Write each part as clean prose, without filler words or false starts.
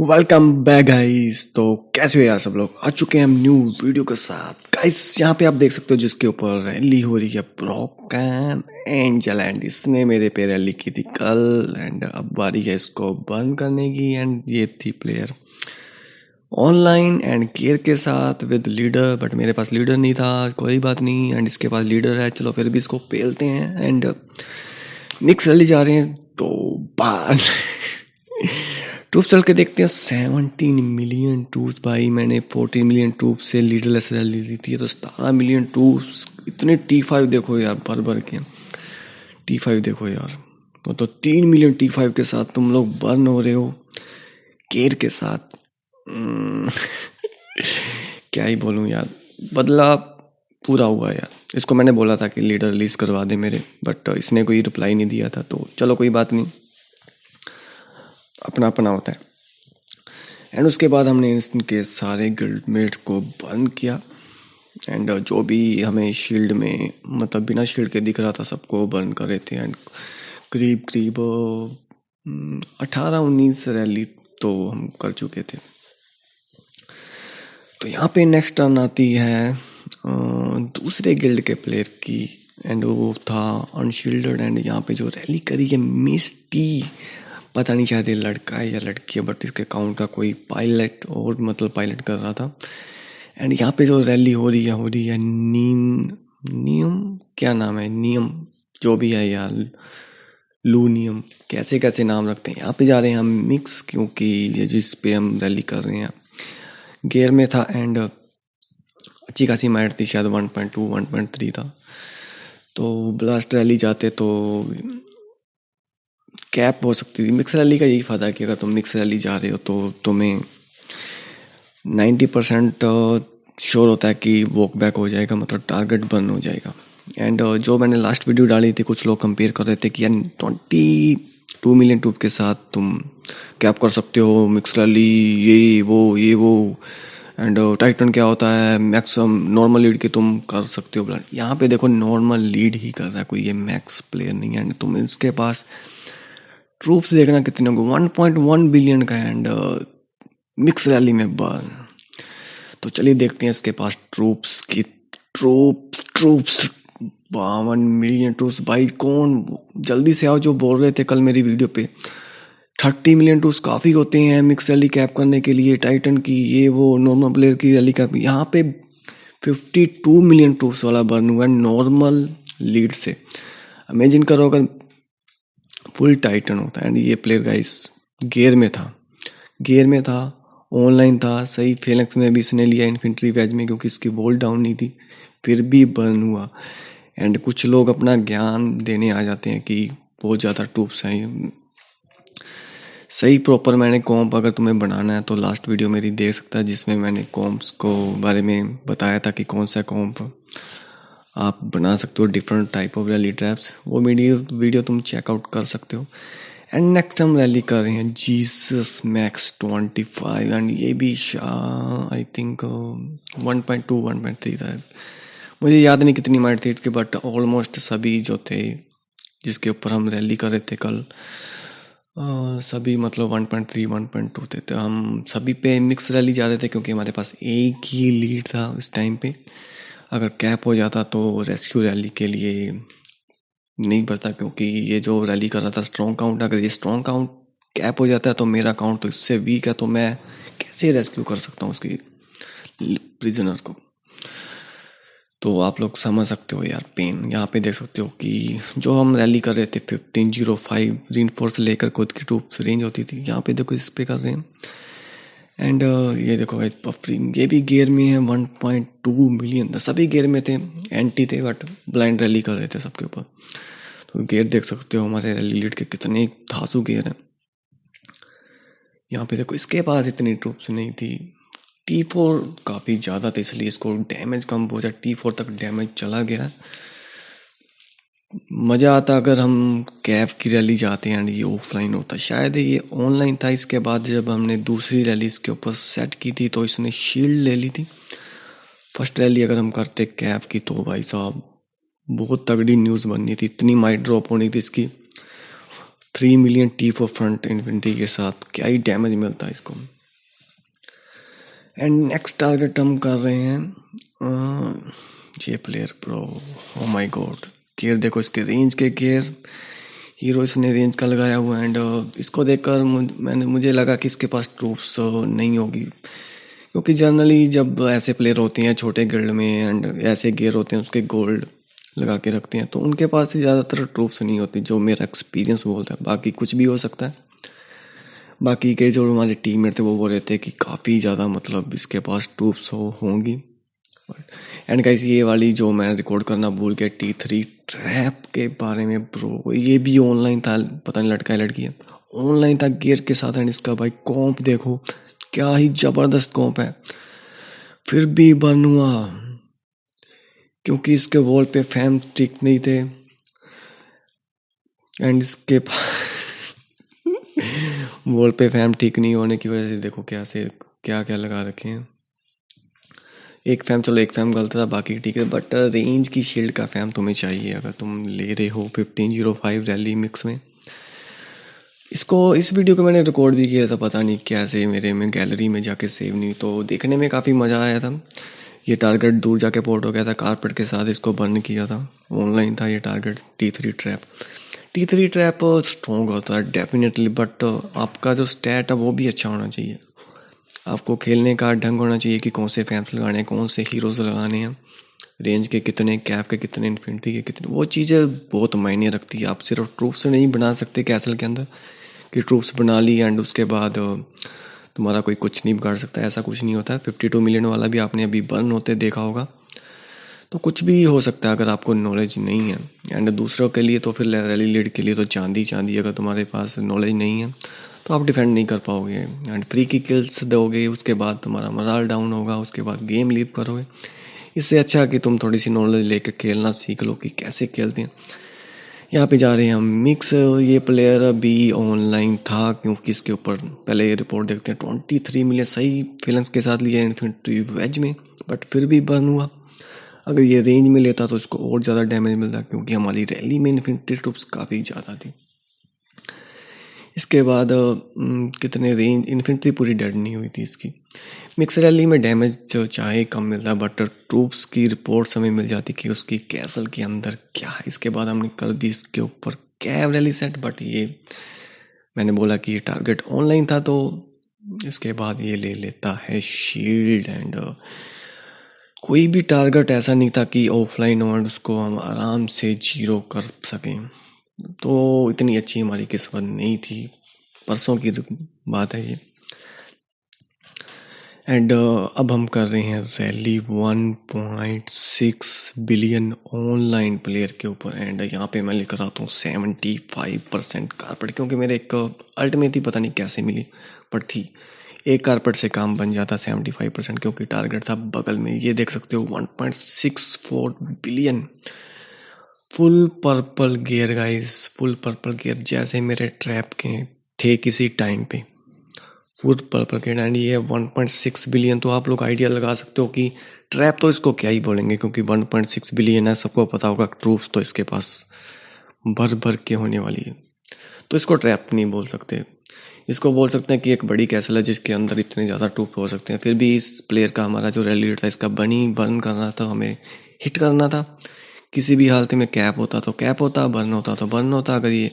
Welcome back guys. तो कैसे हो यार सब लोग? आ चुके हैं हम न्यू वीडियो के साथ। गाइस यहाँ पे आप देख सकते हो जिसके ऊपर रैली हो रही है ब्रोकन एंजल, एंड इसने मेरे पे रैली की थी कल, एंड अब बारी है इसको बर्न करने की। एंड ये थी प्लेयर ऑनलाइन एंड केयर के साथ विद लीडर, बट मेरे पास लीडर नहीं था। कोई बात नहीं, एंड इसके पास लीडर है, चलो फिर भी इसको पेलते हैं। एंड मिक्स रैली जा रहे हैं तो बार ट्रूप चल के देखते हैं। 17 मिलियन ट्रूप्स भाई, मैंने 14 मिलियन ट्रूप्स से लीडरलेस रैली ली थी, तो 17 मिलियन ट्रूप्स। इतने T5 देखो यार, भर भर के T5 देखो यार। तो 3 मिलियन T5 के साथ तुम लोग बर्न हो रहे हो केयर के साथ। क्या ही बोलूं यार, बदला पूरा हुआ यार। इसको मैंने बोला था कि लीडर रिलीज करवा दे मेरे, बट इसने कोई रिप्लाई नहीं दिया था। तो चलो कोई बात नहीं, अपना अपना होता है। एंड उसके बाद हमने इनके सारे गिल्डमेट्स को बर्न किया, एंड जो भी हमें शील्ड में मतलब बिना शील्ड के दिख रहा था सबको बर्न कर रहे थे। एंड करीब करीब 18-19 रैली तो हम कर चुके थे। तो यहाँ पे नेक्स्ट टर्न आती है दूसरे गिल्ड के प्लेयर की, एंड वो था अनशील्डेड। एंड यहाँ पे जो रैली करी है मिस्टी, पता नहीं शायद ये लड़का है या लड़की है, बट इसके अकाउंट का कोई पायलट और मतलब पायलट कर रहा था। एंड यहाँ पे जो रैली हो रही है नियम, क्या नाम है, नियम जो भी है यार, लूनियम, कैसे कैसे नाम रखते हैं। यहाँ पे जा रहे हैं हम मिक्स, क्योंकि ये जिस पे हम रैली कर रहे हैं गेयर में था, एंड अच्छी खासी माइट थी, शायद 1.2 1.3 था। तो ब्लास्ट रैली जाते तो कैप हो सकती थी। मिक्स रैली का यही फ़ायदा है कि अगर तुम मिक्स रैली जा रहे हो तो तुम्हें 90% श्योर होता है कि वॉक बैक हो जाएगा, मतलब टारगेट बर्न हो जाएगा। एंड जो मैंने लास्ट वीडियो डाली थी, कुछ लोग कंपेयर कर रहे थे कि यार 22 मिलियन ट्रूप के साथ तुम कैप कर सकते हो मिक्स रैली, ये वो। एंड टाइटन क्या होता है, मैक्सिमम नॉर्मल लीड के तुम कर सकते हो ब्लड। यहाँ पे देखो नॉर्मल लीड ही कर रहा है कोई, ये मैक्स प्लेयर नहीं है। एंड तुम इसके पास ट्रूप्स देखना कितने होंगे, 1.1 बिलियन का। एंड मिक्स रैली में बर्न। तो चलिए देखते हैं इसके पास ट्रूप्स की। ट्रूप्स 52 मिलियन ट्रूप्स भाई। कौन जल्दी से आओ जो बोल रहे थे कल मेरी वीडियो पे 30 मिलियन ट्रूप्स काफ़ी होते हैं मिक्स रैली कैप करने के लिए, टाइटन की ये वो नॉर्मल प्लेयर की रैली कैप। यहाँ पे 52 मिलियन ट्रूप्स वाला बर्न हुआ है नॉर्मल लीड से। इमेजिन करो अगर फुल टाइटन होता है। एंड ये प्लेयर गाइस गेयर में था, ऑनलाइन था, सही फेलेक्स में भी इसने लिया इन्फेंट्री बैच में, क्योंकि इसकी वॉल डाउन नहीं थी, फिर भी बर्न हुआ। एंड कुछ लोग अपना ज्ञान देने आ जाते हैं कि बहुत ज़्यादा ट्रूप्स हैं। सही प्रॉपर मैंने कॉम्प अगर तुम्हें बनाना है तो लास्ट वीडियो मेरी देख सकता है, जिसमें मैंने कॉम्प्स को बारे में बताया था कि कौन सा कॉम्प आप बना सकते हो, different type of rally traps. वो वीडियो तुम चेकआउट कर सकते हो। एंड नेक्स्ट हम रैली कर रहे हैं जीसस मैक्स 25, एंड ये भी आई थिंक 1.2 1.3 था। मुझे याद नहीं कितनी माइट थी इसके, बट ऑलमोस्ट सभी जो थे जिसके ऊपर हम रैली कर रहे थे कल, सभी मतलब 1.3 1.2 थे। तो हम सभी पे मिक्स रैली जा रहे थे, क्योंकि हमारे पास एक ही लीड था उस टाइम पे। अगर कैप हो जाता तो रेस्क्यू रैली के लिए नहीं बचता, क्योंकि ये जो रैली कर रहा था स्ट्रॉन्ग काउंट, अगर ये स्ट्रॉन्ग काउंट कैप हो जाता है तो मेरा काउंट तो इससे वीक है, तो मैं कैसे रेस्क्यू कर सकता हूँ उसकी प्रिजनर को। तो आप लोग समझ सकते हो यार पेन। यहाँ पे देख सकते हो कि जो हम रैली कर रहे थे 1505 रीइंफोर्स लेकर खुद की ट्रूप्स रेंज होती थी, यहाँ पे देखो इस पे कर रहे हैं। एंड ये देखो बफरिंग, ये भी गेयर में है 1.2 मिलियन, सभी गेयर में थे, एंटी थे, बट ब्लाइंड रैली कर रहे थे सबके ऊपर। तो गेयर देख सकते हो हमारे रैली लीड के कितने धांसू गेयर हैं। यहाँ पे देखो इसके पास इतनी ट्रूप्स नहीं थी, T4 काफ़ी ज़्यादा था, इसलिए इसको डैमेज कम हो जाए। T4 तक डैमेज चला गया। मज़ा आता अगर हम कैप की रैली जाते हैं एंड ये ऑफलाइन होता, शायद ये ऑनलाइन था। इसके बाद जब हमने दूसरी रैली इसके ऊपर सेट की थी तो इसने शील्ड ले ली थी। फर्स्ट रैली अगर हम करते कैप की तो भाई साहब बहुत तगड़ी न्यूज़ बननी थी, इतनी माइट ड्रॉप होनी थी इसकी। 3 मिलियन T4 फ्रंट इन्फेंट्री के साथ क्या ही डैमेज मिलता है इसको। एंड नेक्स्ट टारगेट हम कर रहे हैं ये player bro, oh my God. Gear देखो इसके, रेंज के गियर हीरो इसने रेंज का लगाया हुआ है। एंड इसको देखकर मुझे लगा कि इसके पास ट्रूप्स नहीं होगी, क्योंकि जनरली जब ऐसे प्लेयर होते हैं छोटे गिल्ड में एंड ऐसे गियर होते हैं उसके गोल्ड लगा के रखते हैं, तो उनके पास ही ज़्यादातर ट्रूप्स नहीं होती, जो मेरा एक्सपीरियंस बोलता है। बाकी कुछ भी हो सकता है। बाकी के जो हमारे टीममेट थे वो बोल रहे थे कि काफ़ी ज़्यादा मतलब इसके पास ट्रूप्स होंगी। एंड गाइस ये वाली जो मैं रिकॉर्ड करना भूल गया T3 ट्रैप के बारे में ब्रो, ये भी ऑनलाइन था, पता नहीं लड़का है लड़की है, ऑनलाइन था गियर के साथ। एंड इसका भाई कॉम्प देखो, क्या ही ज़बरदस्त कॉम्प है। फिर भी बर्न हुआ क्योंकि इसके वॉल पे फैम ठीक नहीं थे। एंड इसके वॉल पे फैम ठीक नहीं होने की वजह से देखो क्या क्या लगा रखे हैं। एक फैम, चलो एक फैम गलत था, बाकी ठीक है, बट रेंज की शील्ड का फैम तुम्हें चाहिए अगर तुम ले रहे हो 1505 रैली मिक्स में। इस वीडियो को मैंने रिकॉर्ड भी किया था, पता नहीं कैसे मेरे में गैलरी में जाके सेव नहीं, तो देखने में काफ़ी मज़ा आया था। ये टारगेट दूर जाके पोर्ट हो गया था, कारपेट के साथ इसको बर्न किया था, ऑनलाइन था ये target T3 trap. T3 trap strong होता है डेफिनेटली, बट आपका जो स्टैट है वो भी अच्छा होना चाहिए। आपको खेलने का ढंग होना चाहिए कि कौन से फैम्स लगाने हैं, कौन से हीरोज़ लगाने हैं, रेंज के कितने, कैप के कितने, इन्फिनिटी के कितने, वो चीज़ें बहुत मायने रखती है। आप सिर्फ ट्रूप्स नहीं बना सकते कैसल के अंदर कि ट्रूप्स बना ली एंड उसके बाद तुम्हारा कोई कुछ नहीं बिगाड़ सकता, ऐसा कुछ नहीं होता है। 52 मिलियन वाला भी आपने अभी बर्न होते देखा होगा, तो कुछ भी हो सकता है अगर आपको नॉलेज नहीं है। एंड दूसरों के लिए तो फिर रैली लीड के लिए तो चांदी, अगर तुम्हारे पास नॉलेज नहीं है तो आप डिफेंड नहीं कर पाओगे। एंड फ्री की किल्स दोगे, उसके बाद तुम्हारा मोरल डाउन होगा, उसके बाद गेम लीव करोगे। इससे अच्छा कि तुम थोड़ी सी नॉलेज लेकर खेलना सीख लो कि कैसे खेलते हैं। यहाँ पे जा रहे हैं हम मिक्स। ये प्लेयर अभी ऑनलाइन था क्योंकि इसके ऊपर पहले ये रिपोर्ट देखते हैं। 23 मिलियन सही फीलिंग्स के साथ लिया इन्फिनिटी वेज में, बट फिर भी बर्न हुआ। अगर ये रेंज में लेता तो इसको और ज़्यादा डैमेज मिलता, क्योंकि हमारी रैली में इन्फिनिटी ट्रूप्स काफ़ी ज़्यादा थी। इसके बाद कितने रेंज, इन्फिनिटी पूरी डेड नहीं हुई थी इसकी। मिक्स रैली में डैमेज जो चाहे कम मिलता, बट ट्रूप्स की रिपोर्ट्स हमें मिल जाती कि उसकी कैसल के अंदर क्या है। इसके बाद हमने कर दी इसके ऊपर कैव रैली सेट, बट ये मैंने बोला कि ये टारगेट ऑनलाइन था, तो इसके बाद ये ले लेता है शील्ड। एंड कोई भी टारगेट ऐसा नहीं था कि ऑफलाइन और उसको हम आराम से जीरो कर सकें, तो इतनी अच्छी हमारी किस्मत नहीं थी। परसों की बात है ये। एंड अब हम कर रहे हैं रैली 1.6 बिलियन ऑनलाइन प्लेयर के ऊपर। एंड यहाँ पे मैं लेकर आता हूँ 75% कारपेट, क्योंकि मेरे एक अल्टीमेट ही पता नहीं कैसे मिली, पर थी। एक कारपेट से काम बन जाता 75%, क्योंकि टारगेट था बगल में। ये देख सकते हो 1.64 billion full purple gear guys, full purple gear जैसे मेरे ट्रैप के थे किसी टाइम पे, फुल पर्पल गियर। एंड ये 1.6 बिलियन, तो आप लोग आइडिया लगा सकते हो कि ट्रैप तो इसको क्या ही बोलेंगे, क्योंकि 1.6 बिलियन है, सबको पता होगा। ट्रूप्स तो इसके पास भर भर के होने वाली है, तो इसको ट्रैप नहीं बोल सकते। इसको बोल सकते हैं कि एक बड़ी कैसल है जिसके अंदर इतने ज़्यादा ट्रूप हो सकते हैं। फिर भी इस प्लेयर का, हमारा जो रैली था, इसका बर्न करना था, हमें हिट करना था। किसी भी हालत में कैप होता तो कैप होता, बर्न होता तो बर्न होता। अगर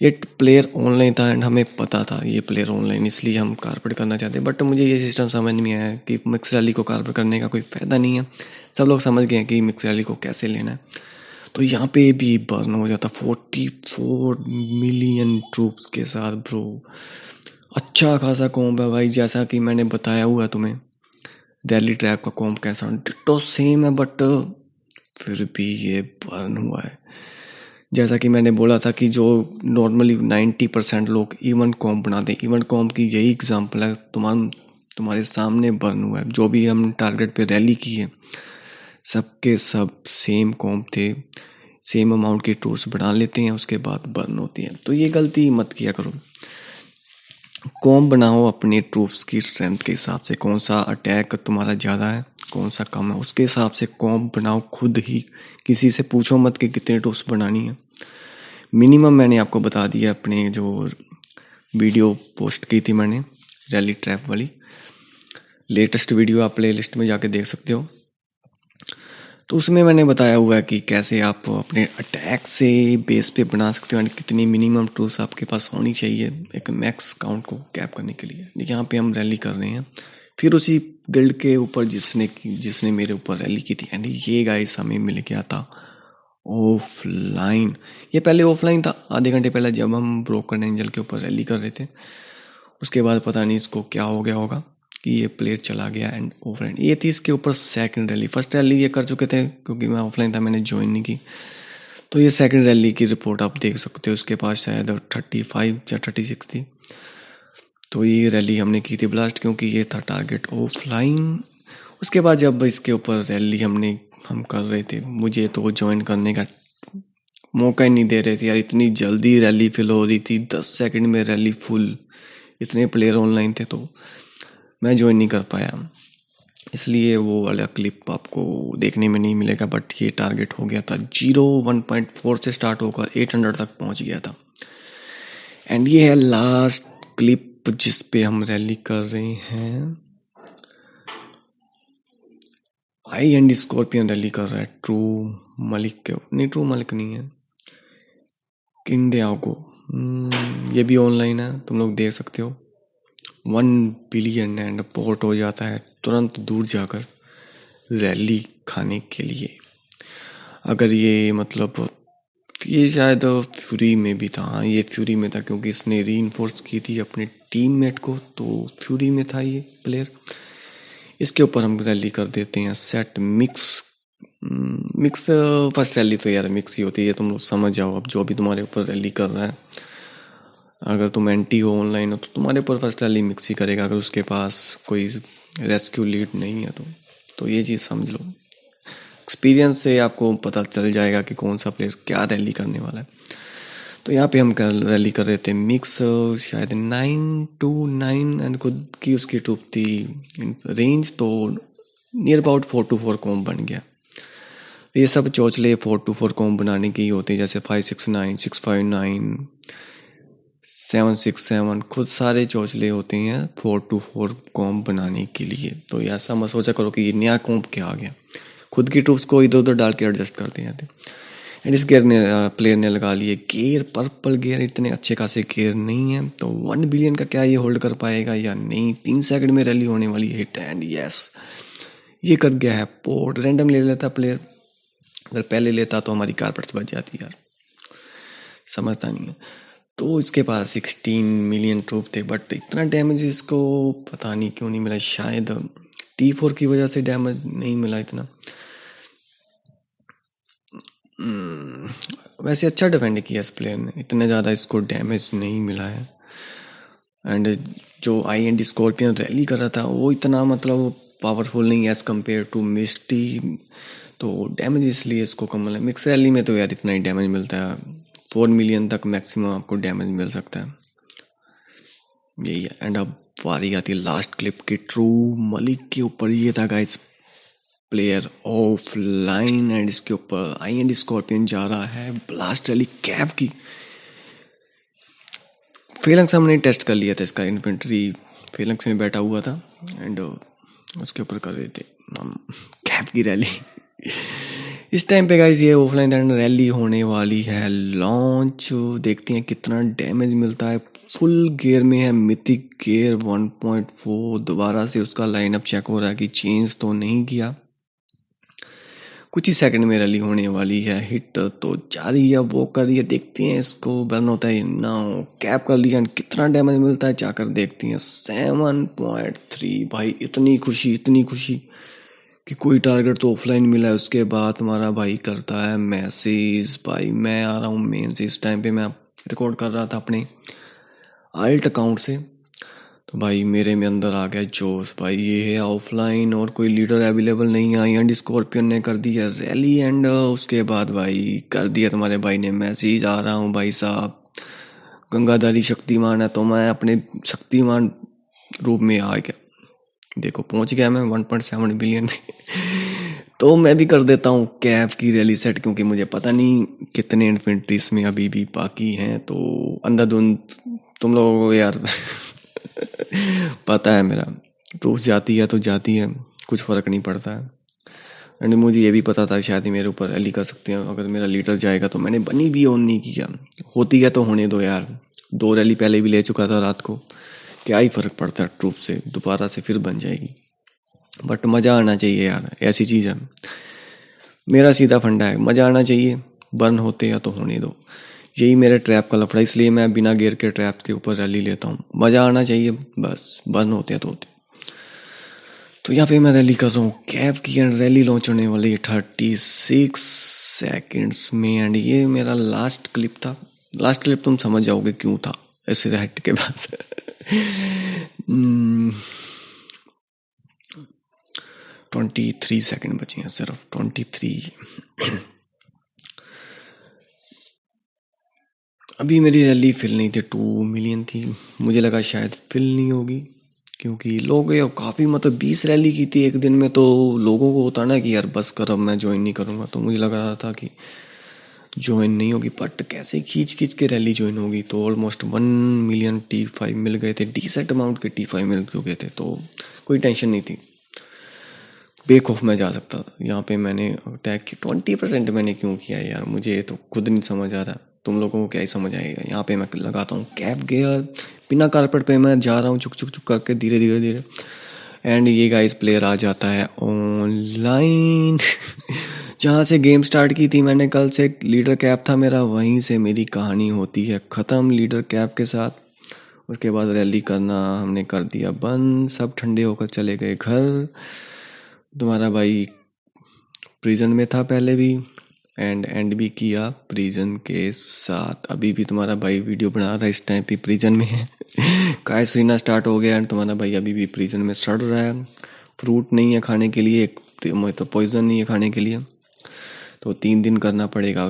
ये प्लेयर ऑनलाइन था एंड हमें पता था ये प्लेयर ऑनलाइन, इसलिए हम कारपेट करना चाहते। बट मुझे ये सिस्टम समझ नहीं आया कि मिक्स रैली को कारपेट करने का कोई फ़ायदा नहीं है। सब लोग समझ गए हैं कि मिक्स रैली को कैसे लेना है। तो यहाँ पे भी बर्न हो जाता 44 मिलियन ट्रूप्स के साथ ब्रो। अच्छा खासा कॉम्प है भाई, जैसा कि मैंने बताया हुआ तुम्हें रैली ट्रैप का कॉम्प कैसा, डिट्टो सेम है, बट फिर भी ये बर्न हुआ है। जैसा कि मैंने बोला था कि जो नॉर्मली 90% लोग इवेंट कॉम्प बनाते हैं, इवेंट कॉम्प की यही एग्जांपल है। तुम्हारे सामने बर्न हुआ है। जो भी हम टारगेट पे रैली की है, सबके सब सेम कॉम्प थे, सेम अमाउंट की ट्रूप्स बना लेते हैं, उसके बाद बर्न होती है। तो ये गलती मत किया करो। कॉम्प बनाओ अपने ट्रूप्स की स्ट्रेंथ के हिसाब से, कौन सा अटैक तुम्हारा ज़्यादा है, कौन सा कम है, उसके हिसाब से कॉम्प बनाओ खुद ही। किसी से पूछो मत कि कितने ट्रूप्स बनानी है। मिनिमम मैंने आपको बता दिया अपने जो वीडियो पोस्ट की थी मैंने रैली ट्रैप वाली, लेटेस्ट वीडियो आप प्ले लिस्ट में जाके देख सकते हो। तो उसमें मैंने बताया हुआ है कि कैसे आप अपने अटैक से बेस पे बना सकते हो एंड कितनी मिनिमम टूल्स आपके पास होनी चाहिए एक मैक्स काउंट को कैप करने के लिए। यहाँ पे हम रैली कर रहे हैं, फिर उसी गिल्ड के ऊपर जिसने मेरे ऊपर रैली की थी एंड ये गाइस हमें मिल गया था ऑफलाइन। ये पहले ऑफलाइन था आधे घंटे पहले जब हम ब्रोकन एंजल के ऊपर रैली कर रहे थे। उसके बाद पता नहीं इसको क्या हो गया होगा कि ये प्लेयर चला गया एंड ऑफलाइन। ये थी इसके ऊपर सेकंड रैली, फर्स्ट रैली ये कर चुके थे क्योंकि मैं ऑफलाइन था, मैंने ज्वाइन नहीं की। तो ये सेकंड रैली की रिपोर्ट आप देख सकते हो, उसके पास शायद 35 या 36 थी। तो ये रैली हमने की थी ब्लास्ट क्योंकि ये था टारगेट ऑफलाइन। उसके बाद जब इसके ऊपर रैली हम कर रहे थे, मुझे तो ज्वाइन करने का मौका ही नहीं दे रहे थे यार, इतनी जल्दी रैली फिल हो रही थी, 10 सेकंड में रैली फुल, इतने प्लेयर ऑनलाइन थे तो मैं ज्वाइन नहीं कर पाया, इसलिए वो वाला क्लिप आपको देखने में नहीं मिलेगा। बट ये टारगेट हो गया था 1.4 से स्टार्ट होकर 800 तक पहुंच गया था। एंड ये है लास्ट क्लिप जिस पे हम रैली कर रहे हैं। आई एंड स्कॉर्पियन रैली कर रहा है ट्रू मलिक के, नहीं ट्रू मलिक नहीं है, किंडियागो। ये भी ऑनलाइन है, तुम लोग देख सकते हो। 1 बिलियन एंड पोर्ट हो जाता है तुरंत दूर जाकर रैली खाने के लिए। अगर ये मतलब ये शायद फ्यूरी में भी था, हाँ ये फ्यूरी में था क्योंकि इसने रीइंफोर्स की थी अपने टीममेट को, तो फ्यूरी में था ये प्लेयर। इसके ऊपर हम रैली कर देते हैं सेट मिक्स फर्स्ट रैली तो यार मिक्स ही होती है, तुम लोग समझ जाओ। अब जो भी तुम्हारे ऊपर रैली कर रहा है, अगर तुम एंटी हो ऑनलाइन हो तो तुम्हारे ऊपर फर्स्ट रैली मिक्स ही करेगा, अगर उसके पास कोई रेस्क्यू लीड नहीं है तो ये चीज़ समझ लो। एक्सपीरियंस से आपको पता चल जाएगा कि कौन सा प्लेयर क्या रैली करने वाला है। तो यहाँ पे हम रैली कर रहे थे मिक्स शायद 9-9 एंड खुद की उसकी ट्रूप थी रेंज, तो नियर अबाउट 4-4 कॉम्ब बन गया। तो ये सब चौचले 4-4 कॉम्ब बनाने की ही होती है, जैसे 5-6-9, 6-5-9, 7-6-7, खुद सारे चौचले होते हैं 4-4 कॉम्ब बनाने के लिए। तो ऐसा मत सोचा करो कि ये नया कॉम्ब क्या आ गया, खुद की ट्रूप्स को इधर उधर डाल के एडजस्ट करते जाते। एंड इस प्लेयर ने लगा लिए गेयर, पर्पल गेयर, इतने अच्छे खासे गेयर नहीं है, तो 1 बिलियन का क्या ये होल्ड कर पाएगा या नहीं। 3 सेकंड में रैली होने वाली है हिट एंड यस ये कर गया है पोर्ट। रैंडम ले लेता प्लेयर, अगर पहले लेता तो हमारी कारपेट्स बच जाती यार, समझता नहीं है। तो इसके पास 16 मिलियन ट्रूप थे बट इतना डैमेज इसको पता नहीं क्यों नहीं मिला, शायद T4 की वजह से डैमेज नहीं मिला इतना। वैसे अच्छा डिफेंड किया इस प्लेयर ने, इतना ज़्यादा इसको डैमेज नहीं मिला है। एंड जो आई एंड स्कॉर्पियन रैली कर रहा था वो इतना मतलब पावरफुल नहीं है एज़ कम्पेयर टू मिस्टी, तो डैमेज इसलिए इसको कम मिला। मिक्स रैली में तो यार इतना ही डैमेज मिलता है, 4 मिलियन तक मैक्सिमम आपको डैमेज मिल सकता है, यही है। एंड अब बारी आती है लास्ट क्लिप की ट्रू मलिक के ऊपर। ये था गाइस प्लेयर ऑफलाइन एंड इसके ऊपर आई एंड स्कॉर्पियन जा रहा है ब्लास्ट रैली कैप की। फेलंक्स हमने टेस्ट कर लिया था, इसका इन्फेंट्री फेलंक्स में बैठा हुआ था एंड उसके ऊपर कर रहे थे हम कैप की रैली। इस टाइम पे गाइस ये ऑफलाइन एंड रैली होने वाली है लॉन्च, देखते हैं कितना डैमेज मिलता है। फुल गियर में है, मिथिक गियर 1.4, दोबारा से उसका लाइनअप चेक हो रहा है कि चेंज तो नहीं किया। कुछ ही सेकंड में रैली होने वाली है, हिट तो जा रही है, वो कर रही है, देखते हैं इसको बर्न होता है ना। कैप कर लिया, कितना डैमेज मिलता है जाकर देखते हैं। 7.3 भाई, इतनी खुशी कि कोई टारगेट तो ऑफलाइन मिला है। उसके बाद हमारा भाई करता है मैसेज, भाई मैं आ रहा हूँ मेन से। इस टाइम पे मैं रिकॉर्ड कर रहा था अपने आल्ट अकाउंट से, तो भाई मेरे में अंदर आ गया जोश, भाई ये है ऑफलाइन और कोई लीडर अवेलेबल नहीं आई एंड स्कॉर्पियन ने कर दिया रैली। एंड उसके बाद भाई कर दिया तुम्हारे भाई ने मैसेज, आ रहा हूँ भाई साहब, गंगाधारी शक्तिमान है। तो मैं अपने शक्तिमान रूप में आ गया, देखो पहुंच गया मैं 1.7 बिलियन में। तो मैं भी कर देता हूँ कैब की रैली सेट, क्योंकि मुझे पता नहीं कितने इन्फेंट्रीज में अभी भी बाकी हैं। तो अंधाधुंध तुम लोगों को यार पता है मेरा ट्रूथ जाती है तो जाती है, कुछ फ़र्क नहीं पड़ता है। एंड मुझे ये भी पता था शायद ही मेरे ऊपर रैली कर सकते हैं, अगर मेरा लीडर जाएगा तो मैंने बनी भी ऑन नहीं किया। होती है तो होने दो यार, 2 रैली पहले भी ले चुका था रात को, क्या ही फ़र्क पड़ता है, ट्रूप से दोबारा से फिर बन जाएगी। बट मज़ा आना चाहिए यार, ऐसी चीज़ है। मेरा सीधा फंडा है, मज़ा आना चाहिए, बर्न होते या तो होने दो। यही मेरे ट्रैप का लफड़ा, इसलिए मैं बिना गियर के ट्रैप के ऊपर रैली लेता हूँ। मज़ा आना चाहिए बस, बर्न होते हैं तो होते। तो यहाँ पे मैं रैली कर रहा हूँ कैब की, एंड रैली लॉन्च होने वाली है 36 सेकेंड्स में। एंड ये मेरा लास्ट क्लिप था। लास्ट क्लिप तुम समझ जाओगे क्यों था ऐसे राइट के बाद 23 सेकेंड बचे हैं, सिर्फ 23। अभी मेरी रैली फिल नहीं थी, 2 मिलियन थी। मुझे लगा शायद फिल नहीं होगी, क्योंकि लोग ये काफ़ी, मतलब 20 रैली की थी एक दिन में, तो लोगों को होता ना कि यार बस कर, अब मैं ज्वाइन नहीं करूँगा। तो मुझे लग रहा था कि ज्वाइन नहीं होगी, बट कैसे खींच खींच के रैली ज्वाइन होगी। तो ऑलमोस्ट 1 मिलियन T5 मिल गए थे, डिसेंट अमाउंट के T5 मिल चुके थे, तो कोई टेंशन नहीं थी, बेखौफ में जा सकता था। यहाँ पे मैंने अटैक की 20%। मैंने क्यों किया यार, मुझे तो खुद नहीं समझ आ रहा, तुम लोगों को क्या ही समझ आएगा। यहाँ पे मैं लगाता हूँ कैप गियर, बिना कारपेट पे मैं जा रहा हूँ चुक चुक चुक करके, धीरे धीरे धीरे। एंड ये गाइस प्लेयर आ जाता है ऑनलाइन जहाँ से गेम स्टार्ट की थी मैंने कल से, लीडर कैप था मेरा, वहीं से मेरी कहानी होती है ख़त्म लीडर कैप के साथ। उसके बाद रैली करना हमने कर दिया बंद, सब ठंडे होकर चले गए घर। तुम्हारा भाई प्रिजन में था पहले भी, एंड भी किया प्रिजन के साथ। अभी भी तुम्हारा भाई वीडियो बना रहा है, इस टाइम पे प्रिजन में है काय सीना स्टार्ट हो गया, एंड तुम्हारा भाई अभी भी प्रिजन में सड़ रहा है। फ्रूट नहीं है खाने के लिए, मतलब पॉइजन नहीं है खाने के लिए, तो 3 दिन करना पड़ेगा।